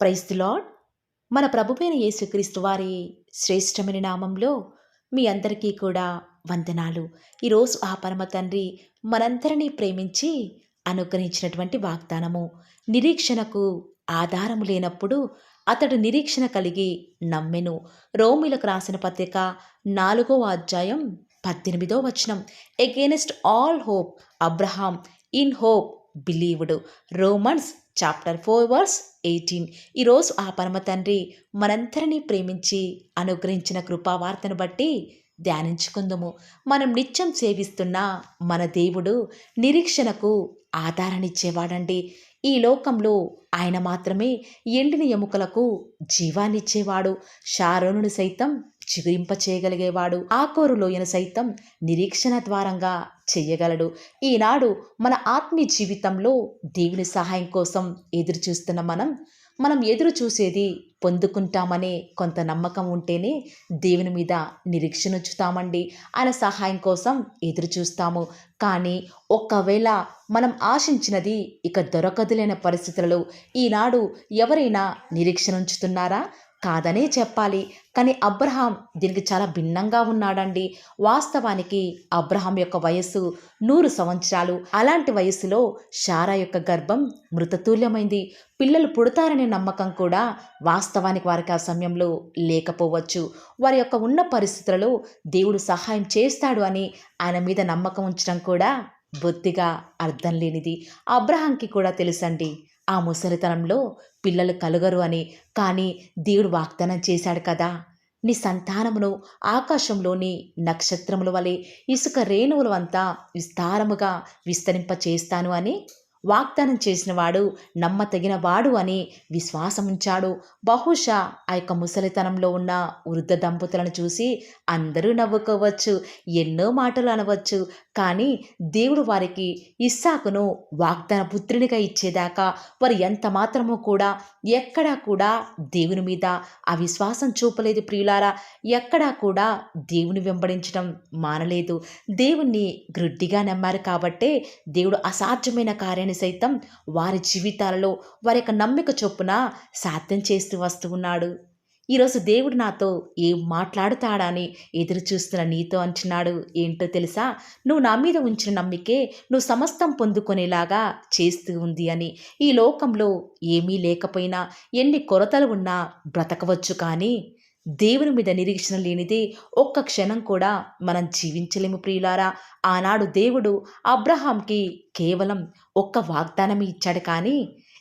Praise the lord. మన ప్రభువైన యేసుక్రీస్తు వారి శ్రేష్టమైన నామంలో మీ అందరికీ కూడా వందనాలు. ఈరోజు ఆ పరమ తండ్రి మనందరినీ ప్రేమించి అనుగ్రహించినటువంటి వాగ్దానము, నిరీక్షణకు ఆధారము లేనప్పుడు అతడు నిరీక్షణ కలిగి నమ్మెను. రోమిలకు రాసిన పత్రిక 4వ అధ్యాయం 18వ వచనం. Against all hope Abraham in hope believed. Romans chapter 4 verse 18. ఈరోజు ఆ పరమ తండ్రి మనందరినీ ప్రేమించి అనుగ్రహించిన కృపావార్తను బట్టి ధ్యానించుకుందుము. మనం నిత్యం సేవిస్తున్న మన దేవుడు నిరీక్షణకు ఆధారాన్నిచ్చేవాడండి. ఈ లోకంలో ఆయన మాత్రమే ఎండిన ఎముకలకు జీవాన్నిచ్చేవాడు. షారోనును సైతం చిగురింప చేయగలిగేవాడు. ఆకోరు లోయను సైతం నిరీక్షణ ద్వారంగా చెయ్యగలడు. ఈనాడు మన ఆత్మీయ జీవితంలో దేవుని సహాయం కోసం ఎదురు చూస్తున్న మనం ఎదురు చూసేది పొందుకుంటామనే కొంత నమ్మకం ఉంటేనే దేవుని మీద నిరీక్షణ ఉంచుతామండి. ఆయన సహాయం కోసం ఎదురు చూస్తాము. కానీ ఒకవేళ మనం ఆశించినది ఇక దొరకదులేని పరిస్థితులలో ఈనాడు ఎవరైనా నిరీక్షణ ఉంచుతున్నారా? కాదనే చెప్పాలి. కానీ అబ్రహాం దీనికి చాలా భిన్నంగా ఉన్నాడండి. వాస్తవానికి అబ్రహాం యొక్క వయస్సు 100 సంవత్సరాలు. అలాంటి వయస్సులో శారా యొక్క గర్భం మృతతుల్యమైంది. పిల్లలు పుడతారనే నమ్మకం కూడా వాస్తవానికి వారికి ఆ సమయంలో లేకపోవచ్చు. వారి యొక్క ఉన్న పరిస్థితులలో దేవుడు సహాయం చేస్తాడు అని ఆయన మీద నమ్మకం ఉంచడం కూడా బొత్తిగా అర్థం లేనిది. అబ్రహాంకి కూడా తెలుసండి ఆ ముసలితనంలో పిల్లలు కలుగరు అని. కానీ దేవుడు వాగ్దానం చేశాడు కదా, నీ సంతానమును ఆకాశంలోని నక్షత్రముల వలె ఇసుక రేణువులు అంతా విస్తారముగా విస్తరింప చేస్తాను అని వాగ్దానం చేసిన వాడు నమ్మతగిన వాడు అని విశ్వాసం ఉంచాడు. బహుశా ఆ యొక్క ముసలితనంలో ఉన్న వృద్ధ దంపతులను చూసి అందరూ నవ్వుకోవచ్చు, ఎన్నో మాటలు అనవచ్చు. కానీ దేవుడు వారికి ఇస్సాకును వాగ్దాన పుత్రునిగా ఇచ్చేదాకా వారు ఎంత మాత్రమో కూడా ఎక్కడా కూడా దేవుని మీద అవిశ్వాసం చూపలేదు ప్రియులారా. ఎక్కడా కూడా దేవుని వెంబడించడం మానలేదు. దేవుణ్ణి గ్రుడ్డిగా నమ్మారు కాబట్టే దేవుడు అసాధ్యమైన కార్యాన్ని సైతం వారి జీవితాలలో వారి యొక్క నమ్మిక చొప్పున సాధ్యం చేస్తూ వస్తూ ఉన్నాడు. ఈరోజు దేవుడు నాతో ఏం మాట్లాడుతాడా అని ఎదురు చూస్తున్న నీతో అంటున్నాడు. ఏంటో తెలుసా? నువ్వు నా మీద ఉంచిన నమ్మికే నువ్వు సమస్తం పొందుకునేలాగా చేస్తూ ఉంది అని. ఈ లోకంలో ఏమీ లేకపోయినా ఎన్ని కొరతలు ఉన్నా బ్రతకవచ్చు. కానీ దేవుని మీద నిరీక్షణ లేనిదే ఒక్క క్షణం కూడా మనం జీవించలేము ప్రియులారా. ఆనాడు దేవుడు అబ్రహాంకి కేవలం ఒక్క వాగ్దానం ఇచ్చాడు. కానీ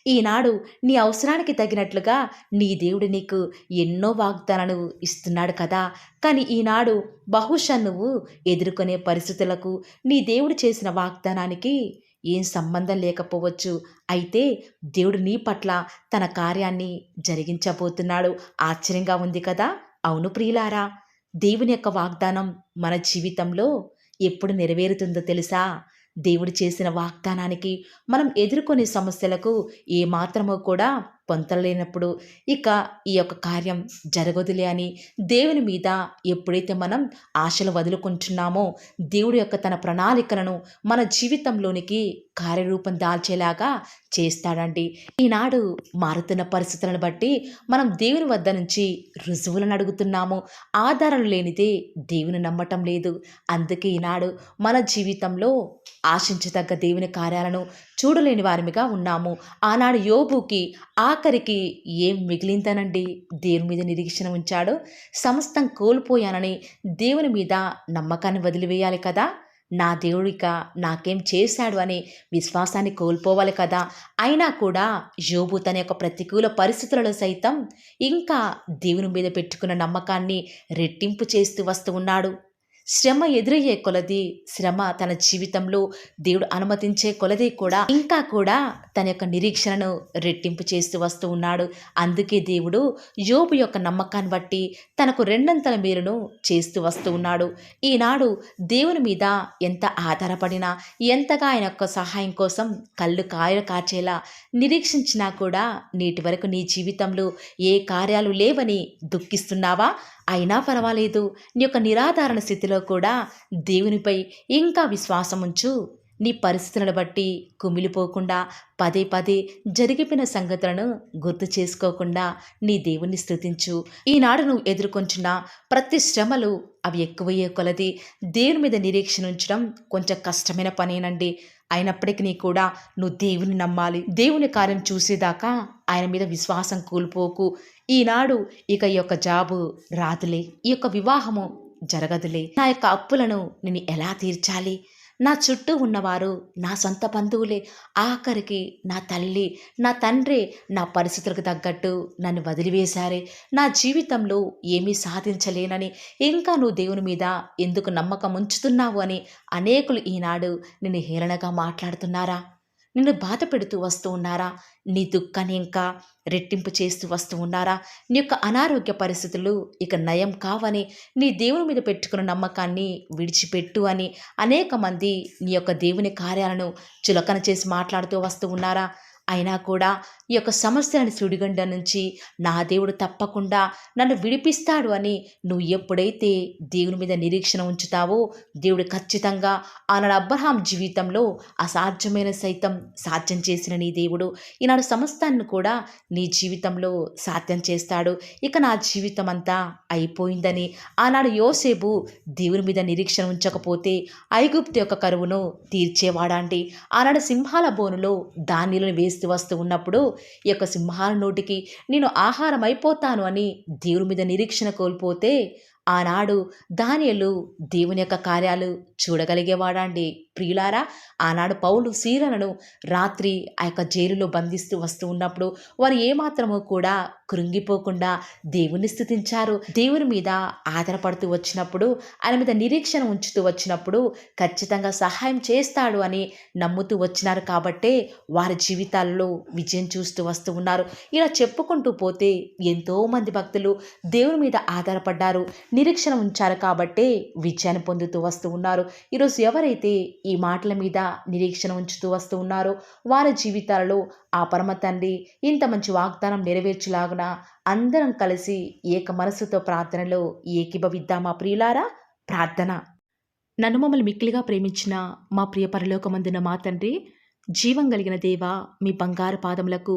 ఈనాడు నీ అవసరానికి తగినట్లుగా నీ దేవుడు నీకు ఎన్నో వాగ్దానాలు ఇస్తున్నాడు కదా. కానీ ఈనాడు బహుశా నువ్వు ఎదుర్కొనే పరిస్థితులకు నీ దేవుడు చేసిన వాగ్దానానికి ఏం సంబంధం లేకపోవచ్చు. అయితే దేవుడు నీ పట్ల తన కార్యాన్ని జరిగించబోతున్నాడు. ఆశ్చర్యంగా ఉంది కదా. అవును ప్రియులారా, దేవుని యొక్క వాగ్దానం మన జీవితంలో ఎప్పుడు నెరవేరుతుందో తెలుసా? దేవుడు చేసిన వాగ్దానానికి మనం ఎదుర్కొనే సమస్యలకు ఏమాత్రమో కూడా పొంతలేనప్పుడు ఇక ఈ యొక్క కార్యం జరగదులే అని దేవుని మీద ఎప్పుడైతే మనం ఆశలు వదులుకుంటున్నామో దేవుడి యొక్క తన ప్రణాళికలను మన జీవితంలోనికి కార్యరూపం దాల్చేలాగా చేస్తాడండి. ఈనాడు మారుతున్న పరిస్థితులను బట్టి మనం దేవుని వద్ద నుంచి రుజువులను అడుగుతున్నాము. ఆధారం లేనిదే దేవుని నమ్మటం లేదు. అందుకే ఈనాడు మన జీవితంలో ఆశించదగ్గ దేవుని కార్యాలను చూడలేని వారిగా ఉన్నాము. ఆనాడు యోబుకి ఆఖరికి ఏం మిగిలిందనండి? దేవుని మీద నిరీక్షణ ఉంచాడు. సమస్తం కోల్పోయానని దేవుని మీద నమ్మకాన్ని వదిలివేయాలి కదా. నా దేవుడిక నాకేం చేశాడు అని విశ్వాసాన్ని కోల్పోవాలి కదా. అయినా కూడా యోబు తన యొక్క ప్రతికూల పరిస్థితులలో సైతం ఇంకా దేవుని మీద పెట్టుకున్న నమ్మకాన్ని రెట్టింపు చేస్తూ వస్తూ ఉన్నాడు. శ్రమ ఎదురయ్యే కొలది, శ్రమ తన జీవితంలో దేవుడు అనుమతించే కొలది కూడా ఇంకా కూడా తన యొక్క నిరీక్షణను రెట్టింపు చేస్తూ వస్తూ ఉన్నాడు. అందుకే దేవుడు యోబు యొక్క నమ్మకాన్ని బట్టి తనకు రెండంతల మేలును చేస్తూ వస్తూ ఉన్నాడు. ఈనాడు దేవుని మీద ఎంత ఆధారపడినా, ఎంతగా ఆయన యొక్క సహాయం కోసం కళ్ళు కాయలు కాచేలా నిరీక్షించినా కూడా నేటి వరకు నీ జీవితంలో ఏ కార్యాలు లేవని దుఃఖిస్తున్నావా? అయినా పర్వాలేదు, నీ యొక్క నిరాధారణ స్థితిలో కూడా దేవునిపై ఇంకా విశ్వాసం ఉంచు. నీ పరిస్థితులను బట్టి కుమిలిపోకుండా పదే పదే జరిగిపోయిన సంగతులను గుర్తు చేసుకోకుండా నీ దేవుణ్ణి స్తుతించు. ఈనాడు నువ్వు ఎదుర్కొంటున్న ప్రతి శ్రమలు అవి ఎక్కువయ్యే కొలది దేవుని మీద నిరీక్షణ ఉంచడం కొంచెం కష్టమైన పనేనండి. అయినప్పటికీ కూడా నువ్వు దేవుని నమ్మాలి. దేవుని కార్యం చూసేదాకా ఆయన మీద విశ్వాసం కోల్పోకు. ఈనాడు ఇక ఈ యొక్క జాబు రాదులే, ఈ యొక్క వివాహము జరగదులే, నా యొక్క అప్పులను నేను ఎలా తీర్చాలి, నా చుట్టూ ఉన్నవారు నా సొంత బంధువులే, ఆఖరికి నా తల్లి నా తండ్రి నా పరిస్థితులకు తగ్గట్టు నన్ను వదిలివేశారే, నా జీవితంలో ఏమీ సాధించలేనని ఇంకా నువ్వు దేవుని మీద ఎందుకు నమ్మకం ఉంచుతున్నావు అని అనేకులు ఈనాడు నిన్ను హేళనగా మాట్లాడుతున్నారా, నిన్ను బాధ పెడుతూ వస్తూ ఉన్నారా, నీ దుఃఖాన్ని ఇంకా రెట్టింపు చేస్తూ వస్తూ ఉన్నారా, నీ యొక్క అనారోగ్య పరిస్థితులు ఇక నయం కావని, నీ దేవుని మీద పెట్టుకున్న నమ్మకాన్ని విడిచిపెట్టు అని అనేక మంది నీ యొక్క దేవుని కార్యాలను చులకన చేసి మాట్లాడుతూ వస్తూ ఉన్నారా. అయినా కూడా ఈ యొక్క సమస్యలను సుడిగుండం నుంచి నా దేవుడు తప్పకుండా నన్ను విడిపిస్తాడు అని నువ్వు ఎప్పుడైతే దేవుని మీద నిరీక్షణ ఉంచుతావో, దేవుడు ఖచ్చితంగా ఆనాడు అబ్రహాం జీవితంలో అసాధ్యమైన సైతం సాధ్యం చేసిన నీ దేవుడు ఈనాడు సమస్తాన్ని కూడా నీ జీవితంలో సాధ్యం చేస్తాడు. ఇక నా జీవితం అంతా అయిపోయిందని ఆనాడు యోసేపు దేవుని మీద నిరీక్షణ ఉంచకపోతే ఐగుప్తు యొక్క కరువును తీర్చేవాడండి. ఆనాడు సింహాల బోనులో ధాన్యాలను వేస్తూ వస్తూ ఉన్నప్పుడు ఈ యొక్క సింహాల నోటికి నేను ఆహారం అయిపోతాను అని దేవుని మీద నిరీక్షణ కోల్పోతే ఆనాడు దానియేలు దేవుని యొక్క కార్యాలు చూడగలిగేవాడండి. ప్రియులారా, ఆనాడు పౌలు సీలలను రాత్రి ఆ యొక్క జైలులో బంధిస్తూ వస్తూ ఉన్నప్పుడు వారు ఏమాత్రమూ కూడా కృంగిపోకుండా దేవుని స్తుతించారు. దేవుని మీద ఆధారపడుతూ వచ్చినప్పుడు, ఆయన మీద నిరీక్షణ ఉంచుతూ వచ్చినప్పుడు ఖచ్చితంగా సహాయం చేస్తాడు అని నమ్ముతూ వచ్చినారు కాబట్టే వారి జీవితాల్లో విజయం చూస్తూ వస్తూ ఉన్నారు. ఇలా చెప్పుకుంటూ పోతే ఎంతోమంది భక్తులు దేవుని మీద ఆధారపడ్డారు, నిరీక్షణ ఉంచారు కాబట్టే విజయాన్ని పొందుతూ వస్తూ ఉన్నారు. ఈరోజు ఎవరైతే ఈ మాటల మీద నిరీక్షణ ఉంచుతూ వస్తూ ఉన్నారో వారి జీవితాలలో ఆ పరమ తండ్రి ఇంత మంచి వాగ్దానం నెరవేర్చులాగున అందరం కలిసి ఏక మనసుతో ప్రార్థనలో ఏకీభవిద్దామా ప్రియులారా. ప్రార్థన. నన్ను మమ్మల్ని మిక్కిలిగా ప్రేమించిన మా ప్రియ పరలోకమందున మా తండ్రి, జీవం కలిగిన దేవా, మీ బంగారు పాదములకు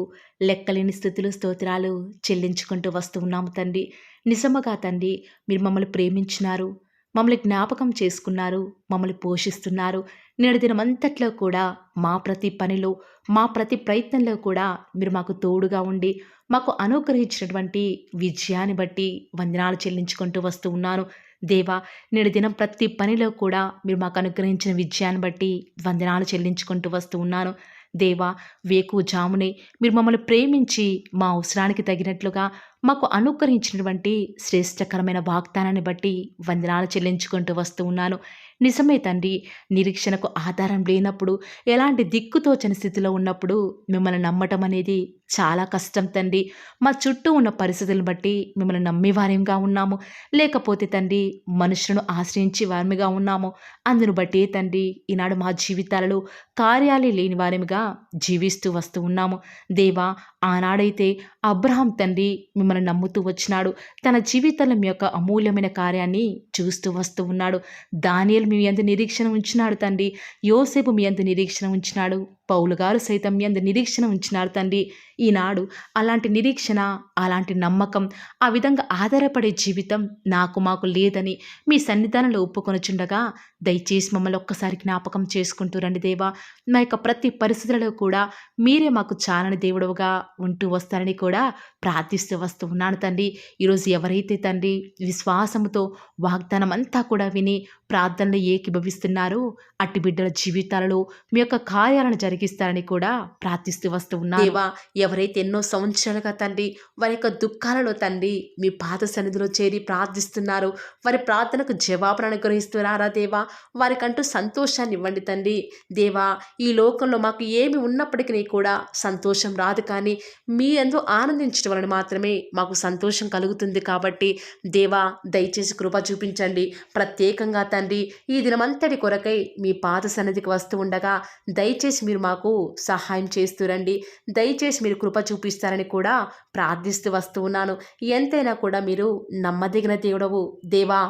లెక్కలేని స్థుతులు స్తోత్రాలు చెల్లించుకుంటూ వస్తూ ఉన్నాము తండ్రి. నిజముగా తండ్రి, మీరు మమ్మల్ని ప్రేమించినారు, మమ్మల్ని జ్ఞాపకం చేసుకున్నారు, మమ్మల్ని పోషిస్తున్నారు. నేడు దినమంతట్లో కూడా మా ప్రతి పనిలో, మా ప్రతి ప్రయత్నంలో కూడా మీరు మాకు తోడుగా ఉండి మాకు అనుగ్రహించినటువంటి విజయాన్ని బట్టి వందనాలు చెల్లించుకుంటూ వస్తూ ఉన్నాను. దేవా, నేడు దినం ప్రతి పనిలో కూడా మీరు మాకు అనుగ్రహించిన విజయాన్ని బట్టి వందనాలు చెల్లించుకుంటూ వస్తూ ఉన్నాను. దేవా, వేకువజామునే మీరు మమ్మల్ని ప్రేమించి మా అవసరానికి తగినట్లుగా మాకు అనుగ్రహించినటువంటి శ్రేష్టకరమైన వాగ్దానాన్ని బట్టి వందనాలు చెల్లించుకుంటూ వస్తూ ఉన్నాను. నిజమే తండ్రి, నిరీక్షణకు ఆధారం లేనప్పుడు, ఎలాంటి దిక్కుతోచని స్థితిలో ఉన్నప్పుడు మిమ్మల్ని నమ్మటం అనేది చాలా కష్టం తండ్రి. మా చుట్టూ ఉన్న పరిస్థితులను బట్టి మిమ్మల్ని నమ్మేవారిగా ఉన్నాము, లేకపోతే తండ్రి మనుషులను ఆశ్రయించే వారిగా ఉన్నాము. అందును బట్టి తండ్రి ఈనాడు మా జీవితాలలో కార్యాలే లేని వారిగా జీవిస్తూ వస్తూ ఉన్నాము. దేవా, ఆనాడైతే అబ్రహాం తండ్రి మిమ్మల్ని నమ్ముతూ వచ్చినాడు, తన జీవితంలో మీ యొక్క అమూల్యమైన కార్యాన్ని చూస్తూ వస్తూ ఉన్నాడు. దానియేలు మీ యందు నిరీక్షణ ఉంచినాడు తండ్రి, యోసేపు మీ యందు నిరీక్షణ ఉంచినాడు, పౌలు గారు సైతం మీ యందు నిరీక్షణ ఉంచినారు తండ్రి. ఈనాడు అలాంటి నిరీక్షణ, అలాంటి నమ్మకం, ఆ విధంగా ఆధారపడే జీవితం నాకు మాకు లేదని మీ సన్నిధానంలో ఒప్పుకొనుచుండగా దయచేసి మమ్మల్ని ఒక్కసారి జ్ఞాపకం చేసుకుంటూ రండి దేవా. మా యొక్క ప్రతి పరిస్థితులలో కూడా మీరే మాకు చాలని దేవుడుగా ఉంటూ వస్తారని కూడా ప్రార్థిస్తూ వస్తూ ఉన్నాను తండ్రి. ఈరోజు ఎవరైతే తండ్రి విశ్వాసముతో వాగ్దానం అంతా కూడా విని ప్రార్థనలు ఏకీభవిస్తున్నారో అట్టి బిడ్డల జీవితాలలో మీ యొక్క కార్యాలను జరిగిస్తారని కూడా ప్రార్థిస్తూ వస్తూ ఉన్నాను దేవా. ఎవరైతే ఎన్నో సంవత్సరాలుగా తండ్రి వారి యొక్క దుఃఖాలలో తండ్రి మీ పాద సన్నిధిలో చేరి ప్రార్థిస్తున్నారు, వారి ప్రార్థనకు జవాబును అనుగ్రహిస్తున్నారా దేవా. వారికంటూ సంతోషాన్ని ఇవ్వండి తండ్రి. దేవా, ఈ లోకంలో మాకు ఏమి ఉన్నప్పటికీ కూడా సంతోషం రాదు, కానీ మీ యందు ఆనందించడం వలన మాత్రమే మాకు సంతోషం కలుగుతుంది. కాబట్టి దేవా, దయచేసి కృప చూపించండి. ప్రత్యేకంగా తండ్రి ఈ దినమంతటి కొరకై మీ పాద సన్నిధికి వస్తూ ఉండగా దయచేసి మీరు మాకు సహాయం చేస్తురండి. దయచేసి మీరు కృప చూపిస్తారని కూడా ప్రార్థిస్తూ వస్తూ ఉన్నాను. ఎంతైనా కూడా మీరు నమ్మదగిన దేవుడవు దేవా.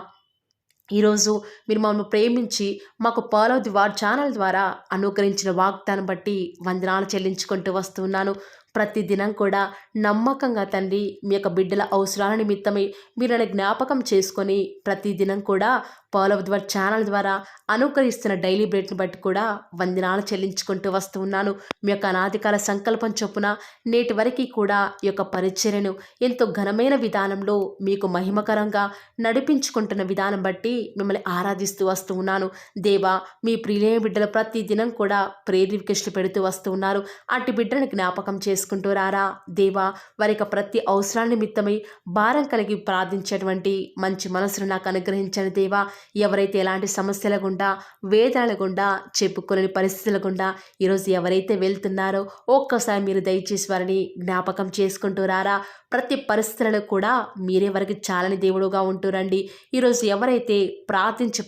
ఈరోజు మీరు మమ్మల్ని ప్రేమించి మాకు ఫాలో ది వార్ ఛానల్ ద్వారా అనుగ్రహించిన వాగ్దానం బట్టి వందనాలు చెల్లించుకుంటూ వస్తున్నాను. ప్రతి దినం కూడా నమ్మకంగా తండ్రి మీ యొక్క బిడ్డల అవసరాల నిమిత్తమై మీరు నన్ను జ్ఞాపకం చేసుకొని ప్రతి దినం కూడా ఫాలో ది వార్ ఛానల్ ద్వారా అనుగ్రహిస్తున్న డైలీ బ్రెడ్ని బట్టి కూడా వందనాలు చెల్లించుకుంటూ వస్తూ ఉన్నాను. మీ యొక్క అనాదికాల సంకల్పం చొప్పున నేటి వరకు కూడా ఈ యొక్క పరిచర్యను ఎంతో ఘనమైన విధానంలో మీకు మహిమకరంగా నడిపించుకుంటున్న విధానం బట్టి మిమ్మల్ని ఆరాధిస్తూ వస్తూ ఉన్నాను. దేవా, మీ ప్రియులైన బిడ్డలు ప్రతి దినం కూడా ప్రేయర్ రిక్వెస్ట్లు పెడుతూ వస్తూ ఉన్నారు. అటు బిడ్డలను జ్ఞాపకం చేసుకుంటూ రారా దేవా. వారి యొక్క ప్రతి అవసరాల నిమిత్తమై భారం కలిగి ప్రార్థించేటువంటి మంచి మనసును నాకు అనుగ్రహించండి దేవా. ఎవరైతే ఎలాంటి సమస్యల గుండా వేదనల గుండా చెప్పుకోలేని పరిస్థితుల గుండా ఈరోజు ఎవరైతే వెళ్తున్నారో ఒక్కసారి మీరు దయచేసి వారిని జ్ఞాపకం చేసుకుంటూ రారా. ప్రతి పరిస్థితులను కూడా మీరే వారికి చాలని దేవుడుగా ఉంటూరండి. ఈరోజు ఎవరైతే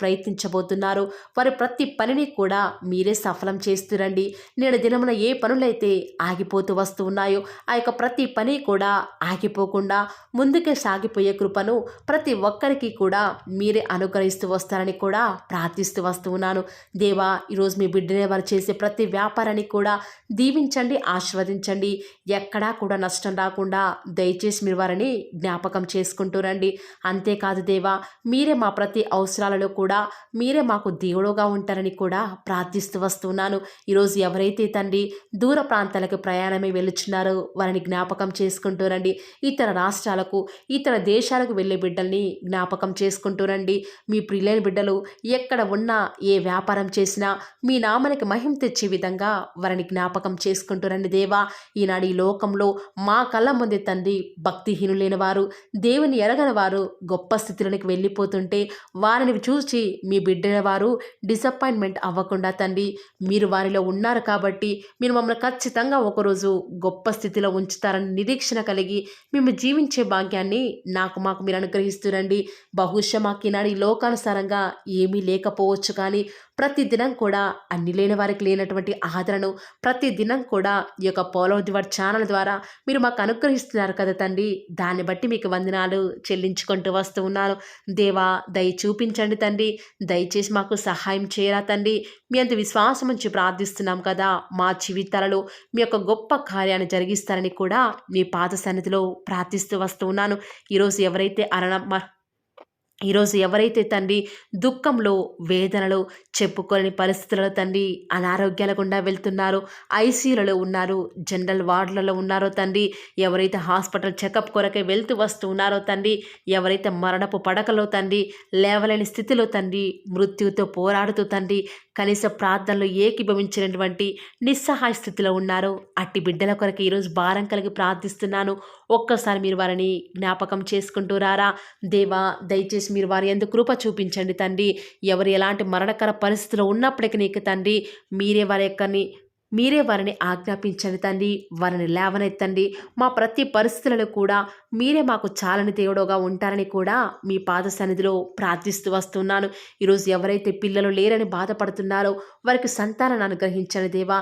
ప్రయత్నించబోతున్నారో వారి ప్రతి పనిని కూడా మీరే సఫలం చేస్తురండి. నేడు దినమున ఏ పనులైతే ఆగిపోతూ వస్తూ ఉన్నాయో ఆ యొక్క ప్రతి పని కూడా ఆగిపోకుండా ముందుకే సాగిపోయే కృపను ప్రతి ఒక్కరికి కూడా మీరే అనుగ్రహిస్తూ వస్తారని కూడా ప్రార్థిస్తూ వస్తూ ఉన్నాను. దేవా, ఈరోజు మీ బిడ్డనే వారు చేసే ప్రతి వ్యాపారాన్ని కూడా దీవించండి, ఆశీర్వదించండి. ఎక్కడా కూడా నష్టం రాకుండా దయచేసి మీరు వారిని జ్ఞాపకం చేసుకుంటూ రండి. అంతేకాదు దేవా, మీరే మా ప్రతి అవసరాలలో కూడా మీరే మాకు దేవుడుగా ఉంటారని కూడా ప్రార్థిస్తూ వస్తున్నాను. ఈరోజు ఎవరైతే తండ్రి దూర ప్రాంతాలకు ప్రయాణమై వెళ్ళుచున్నారో వారిని జ్ఞాపకం చేసుకుంటూ రండి. ఇతర రాష్ట్రాలకు ఇతర దేశాలకు వెళ్ళే బిడ్డల్ని జ్ఞాపకం చేసుకుంటూ రండి. మీ ప్రియులైన బిడ్డలు ఎక్కడ ఉన్నా ఏ వ్యాపారం చేసినా మీ నామానికి మహిమ తెచ్చే విధంగా వారిని జ్ఞాపకం చేసుకుంటూ రండి దేవా. ఈనాడు ఈ లోకంలో మా కళ్ళ ముందే తండ్రి భక్తిహీనులైన వారు, దేవుని ఎరగని వారు గొప్ప స్థితిలోనికి వెళ్ళిపోతుంటే వారిని చూసి మీ బిడ్డల వారు డిసప్పాయింట్మెంట్ అవ్వకుండా తండ్రి మీరు వారిలో ఉన్నారు కాబట్టి మీరు మమ్మల్ని ఖచ్చితంగా ఒకరోజు గొప్ప స్థితిలో ఉంచుతారని నిరీక్షణ కలిగి మేము జీవించే భాగ్యాన్ని మాకు మీరు అనుగ్రహిస్తురండి. బహుశా మాకు ఈనాడు ఈ లోకానుసారంగా ఏమీ లేకపోవచ్చు, కానీ ప్రతి దినం కూడా అన్ని లేని వారికి లేనటువంటి ఆదరణను ప్రతి దినం కూడా ఈ యొక్క ఫాలో ది వార్ ఛానల్ ద్వారా మీరు మాకు అనుగ్రహిస్తున్నారు కదా తండ్రి. దాన్ని బట్టి మీకు వందనాలు చెల్లించుకుంటూ వస్తూ ఉన్నాను. దేవా, దయ చూపించండి తండ్రి. దయచేసి మాకు సహాయం చేయరా తండ్రి. మీ అంత విశ్వాసం నుంచి ప్రార్థిస్తున్నాం కదా. మా జీవితాలలో మీ యొక్క గొప్ప కార్యాన్ని జరిగిస్తారని కూడా మీ పాద సన్నిధిలో ప్రార్థిస్తూ వస్తూ ఉన్నాను. ఈరోజు ఎవరైతే తండ్రి దుఃఖంలో వేదనలో చెప్పుకోలేని పరిస్థితులలో తండ్రి అనారోగ్యాల గుండా వెళ్తున్నారో, ఐసీయూలలో ఉన్నారు, జనరల్ వార్డులలో ఉన్నారో తండ్రి, ఎవరైతే హాస్పిటల్ చెకప్ కొరకే వెళ్తూ వస్తూ ఉన్నారో తండ్రి, ఎవరైతే మరణపు పడకలో తండ్రి లేవలేని స్థితిలో తండ్రి మృత్యుతో పోరాడుతూ తండ్రి కనీస ప్రార్థనలు ఏకీభవించినటువంటి నిస్సహాయ స్థితిలో ఉన్నారో అట్టి బిడ్డల కొరకు ఈరోజు భారం కలిగి ప్రార్థిస్తున్నాను. ఒక్కసారి మీరు వారిని జ్ఞాపకం చేసుకుంటూ రారా దేవా. దయచేసి మీరు వారి యందు కృప చూపించండి తండ్రి. ఎవరు ఎలాంటి మరణకర పరిస్థితిలో ఉన్నప్పటికీ నీకు తండ్రి మీరే వారిని ఆజ్ఞాపించండి తండ్రి. వారిని లేవనెత్తండి. మా ప్రతి పరిస్థితులలో కూడా మీరే మాకు చాలని దేవుడుగా ఉంటారని కూడా మీ పాద సన్నిధిలో ప్రార్థిస్తూ వస్తున్నాను. ఈరోజు ఎవరైతే పిల్లలు లేరని బాధపడుతున్నారో వారికి సంతానాన్ని అనుగ్రహించండి దేవా.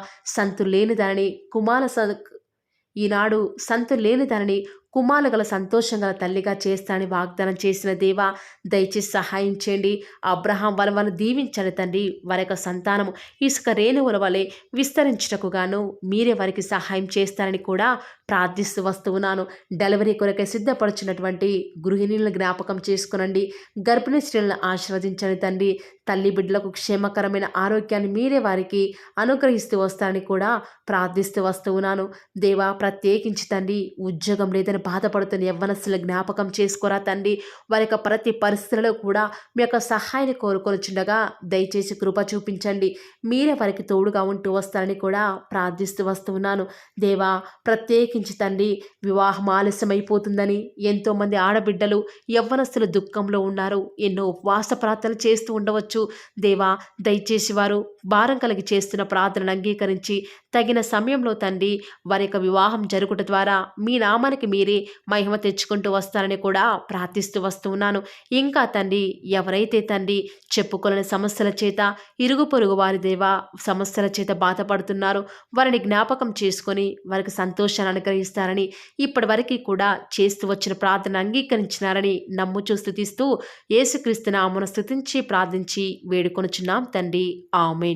ఈనాడు సంతు లేని దానిని కుమారులు గల సంతోషం గల తల్లిగా చేస్తానని వాగ్దానం చేసిన దేవా, దయచేసి సహాయం చేయండి. అబ్రహాం వలవను దీవించండి తండ్రి. వారి యొక్క సంతానము ఇసుక రేణువుల వలె విస్తరించుటకు గాను మీరే వారికి సహాయం చేస్తారని కూడా ప్రార్థిస్తూ వస్తూ ఉన్నాను. డెలివరీ కొరకై సిద్ధపడుచున్నటువంటి గృహిణులను జ్ఞాపకం చేసుకునండి. గర్భిణీ స్త్రీలను ఆశీర్వదించండి తండ్రి. తల్లి బిడ్డలకు క్షేమకరమైన ఆరోగ్యాన్ని మీరే వారికి అనుగ్రహిస్తూ వస్తారని కూడా ప్రార్థిస్తూ వస్తూ ఉన్నాను. దేవా, ప్రత్యేకించి తండ్రి ఉద్యోగం లేదని బాధపడుతున్న యవ్వనస్తుల జ్ఞాపకం చేసుకోరా తండ్రి. వారి యొక్క ప్రతి పరిస్థితులలో కూడా మీ యొక్క సహాయాన్ని కోరుకొనిచుండగా దయచేసి కృప చూపించండి. మీరే వారికి తోడుగా ఉంటూ వస్తారని కూడా ప్రార్థిస్తూ వస్తూ ఉన్నాను. దేవా, ప్రత్యేకించి తండ్రి వివాహం ఆలస్యమైపోతుందని ఎంతోమంది ఆడబిడ్డలు యవ్వనస్తులు దుఃఖంలో ఉన్నారు. ఎన్నో ఉపవాస ప్రార్థనలు చేస్తూ ఉండవచ్చు. దేవా, దయచేసి వారు భారం కలిగి చేస్తున్న ప్రార్థనను అంగీకరించి తగిన సమయంలో తండ్రి వారి యొక్క వివాహం జరుగుట ద్వారా మీ నామానికి మీరే మహిమ తెచ్చుకుంటూ వస్తారని కూడా ప్రార్థిస్తూ వస్తున్నాను. ఇంకా తండ్రి ఎవరైతే తండ్రి చెప్పుకోలేని సమస్యల చేత ఇరుగు పొరుగు వారి దేవా సమస్యల చేత బాధపడుతున్నారు వారిని జ్ఞాపకం చేసుకొని వారికి సంతోషాన్ని అనుగ్రహిస్తారని ఇప్పటి వరకు కూడా చేస్తూ వచ్చిన ప్రార్థన అంగీకరించినారని నమ్ముచూ స్తుతిస్తూ యేసుక్రీస్తు నామమున స్తుతించి ప్రార్థించి వేడుకొనుచున్నాం తండ్రి. ఆమేన్.